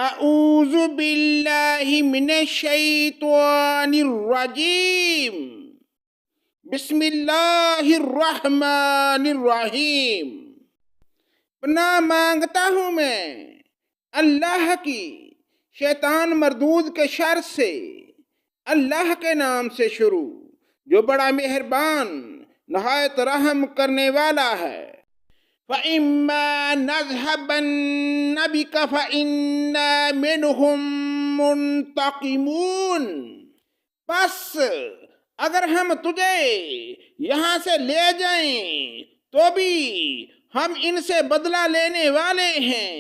اعوذ باللہ من الشیطان الرجیم بسم اللہ الرحمن الرحیم۔ پناہ مانگتا ہوں میں اللہ کی شیطان مردود کے شر سے، اللہ کے نام سے شروع جو بڑا مہربان نہایت رحم کرنے والا ہے۔ فَإِمَّا نَذْهَبَنَّ بِكَ فَإِنَّا مِنْهُمْ مُنْتَقِمُونَ، پس اگر ہم تجھے یہاں سے لے جائیں تو بھی ہم ان سے بدلہ لینے والے ہیں۔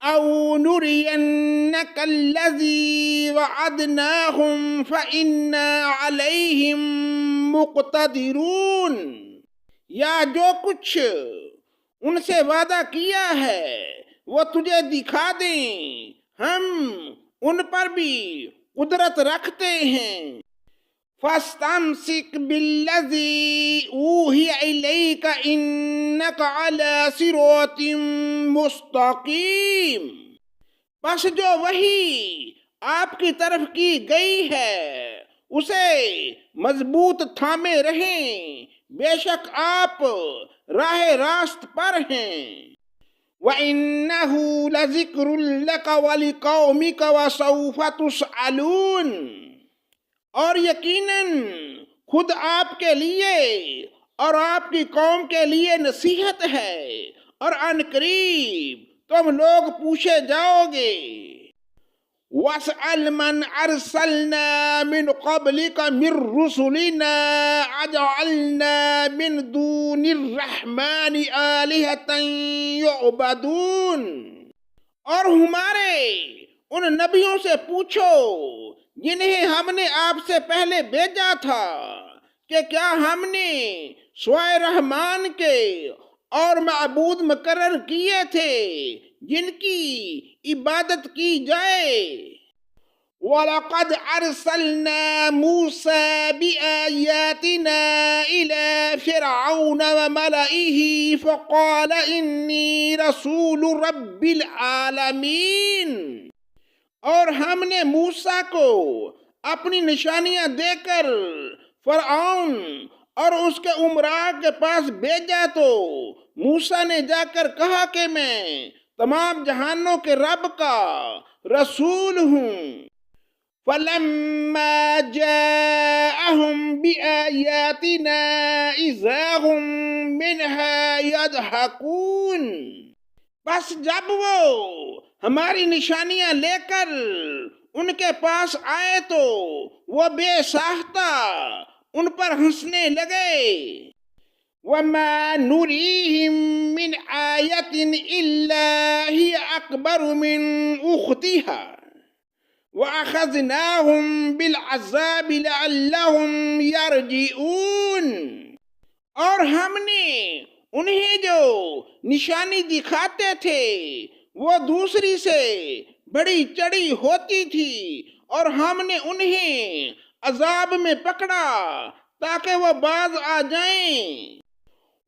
أَوْ نُرِيَنَّكَ الَّذِي وَعَدْنَاهُمْ فَإِنَّا عَلَيْهِمْ مُقْتَدِرُونَ، یا جو کچھ ان سے وعدہ کیا ہے وہ تجھے دکھا دیں، ہم ان پر بھی قدرت رکھتے ہیں۔ فَاسْتَمْسِكْ بِالَّذِي أُوحِيَ إِلَيْكَ إِنَّكَ عَلَى صِرَاطٍ مُسْتَقِيمٍ، پس جو وحی آپ کی طرف کی گئی ہے اسے مضبوط تھامے رہیں، بے شک آپ راہ راست پر ہیں۔ وَإِنَّهُ لَذِكْرٌ لَكَ وَلِقَوْمِكَ وَسَوْفَ تُسْأَلُونَ، اور یقیناً خود آپ کے لیے اور آپ کی قوم کے لیے نصیحت ہے، اور عن قریب تم لوگ پوچھے جاؤ گے۔ وَاسْأَلْ مَنْ أَرْسَلْنَا مِنْ قَبْلِكَ مِنْ رُسُلِنَا أَجَعَلْنَا مِنْ دُونِ الرَّحْمَنِ آلِهَةً يُعْبَدُونَ، اور ہمارے ان نبیوں سے پوچھو جنہیں ہم نے آپ سے پہلے بھیجا تھا کہ کیا ہم نے سوائے رحمان کے اور معبود مقرر کیے تھے جن کی عبادت کی جائے۔ وَلَقَدْ أَرْسَلْنَا مُوسَى بِآيَاتِنَا إِلَى فِرْعَوْنَ وَمَلَئِهِ فَقَالَ إِنِّي رَسُولُ رَبِّ الْعَالَمِينَ، اور ہم نے موسیٰ کو اپنی نشانیاں دے کر فرعون اور اس کے امراء کے پاس بھیجا تو موسیٰ نے جا کر کہا کہ میں تمام جہانوں کے رب کا رسول ہوں۔ فَلَمَّا جَاءَهُمْ بِآيَاتِنَا إِذَا هُمْ مِنْهَا يَضْحَكُونَ، بس جب وہ ہماری نشانیاں لے کر ان کے پاس آئے تو وہ بے ساختہ ان پر ہنسنے لگے۔ وَمَا نُرِيهِم مِّنْ آيَةٍ إِلَّا هِيَ أَكْبَرُ مِنْ أُخْتِهَا وَأَخَذْنَاهُمْ بِالْعَذَابِ لَعَلَّهُمْ يَرْجِعُونَ، اور ہم نے انہیں جو نشانی دکھاتے تھے وہ دوسری سے بڑی چڑی ہوتی تھی، اور ہم نے انہیں عذاب میں پکڑا تاکہ وہ باز آ جائیں۔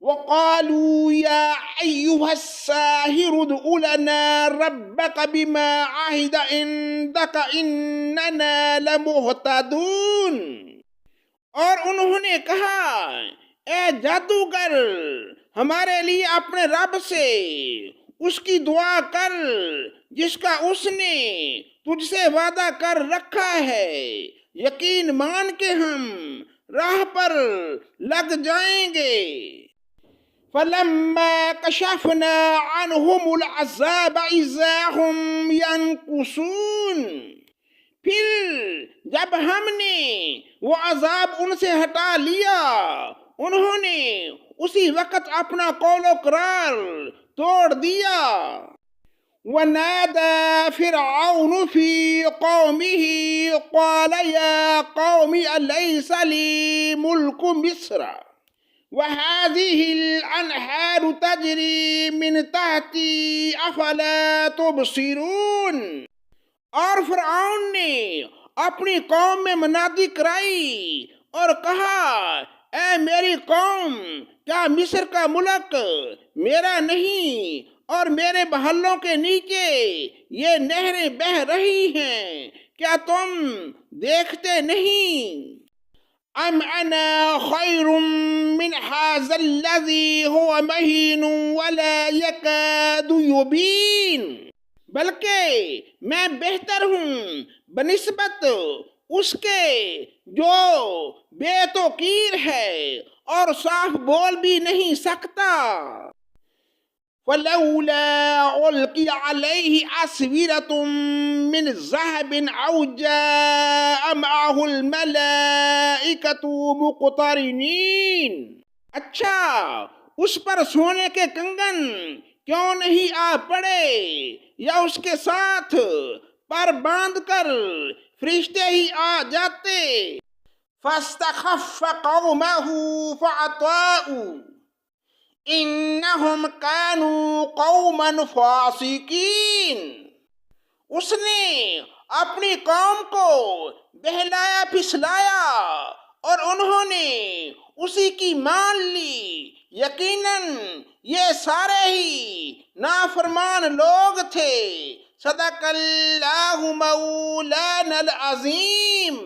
وَقَالُوا يَا أَيُّهَا السَّاحِرُ ادْعُ لَنَا رَبَّكَ بِمَا عَهِدَ عِندَكَ إِنَّنَا لَمُهْتَدُونَ، اور انہوں نے کہا اے جادوگر ہمارے لیے اپنے رب سے اس کی دعا کر جس کا اس نے تجھ سے وعدہ کر رکھا ہے، یقین مان کے ہم راہ پر لگ جائیں گے۔ فَلَمَّا كَشَفْنَا عَنْهُمُ الْعَذَابَ إِذَا هُمْ يَنْكُثُونَ، پھر جب ہم نے وہ عذاب ان سے ہٹا لیا انہوں نے اسی وقت اپنا قول و قرار توڑ دیا۔ وَنَادَى فِرْعَوْنُ فِي قَوْمِهِ قَالَ يَا قَوْمِ أَلَيْسَ لِي مُلْكُ مِصْرَ وَهَٰذِهِ الْأَنْهَارُ تَجْرِي مِنْ تَحْتِي أَفَلَا تُبْصِرُونَ، اور فرعون نے اپنی قوم میں منادی کرائی اور کہا اے میری قوم، کیا مصر کا ملک میرا نہیں اور میرے محلوں کے نیچے یہ نہریں بہہ رہی ہیں، کیا تم دیکھتے نہیں؟ ام انا خیر من هذا الذی هو مہین ولا یکاد یبین، بلکہ میں بہتر ہوں بنسبت اس کے جو بے توقیر ہے اور صاف بول بھی نہیں سکتا۔ فَلَوْلَا أُلْقِيَ عَلَيْهِ أَسْوِرَةٌ مِّن ذَهَبٍ أَوْ جَاءَ مَعَهُ الْمَلَائِكَةُ مُقْتَرِنِينَ، اچھا اس پر سونے کے کنگن کیوں نہیں آ پڑے یا اس کے ساتھ پر باندھ کر فرشتے ہی آ جاتے۔ فَاسْتَخَفَّ قَوْمَهُ فَأَطَاعُوهُ انہم کانوا قوما فاسقین، اس نے اپنی قوم کو بہلایا پھسلایا اور انہوں نے اسی کی مان لی، یقیناً یہ سارے ہی نافرمان لوگ تھے۔ صدق اللہ مولانا العظیم۔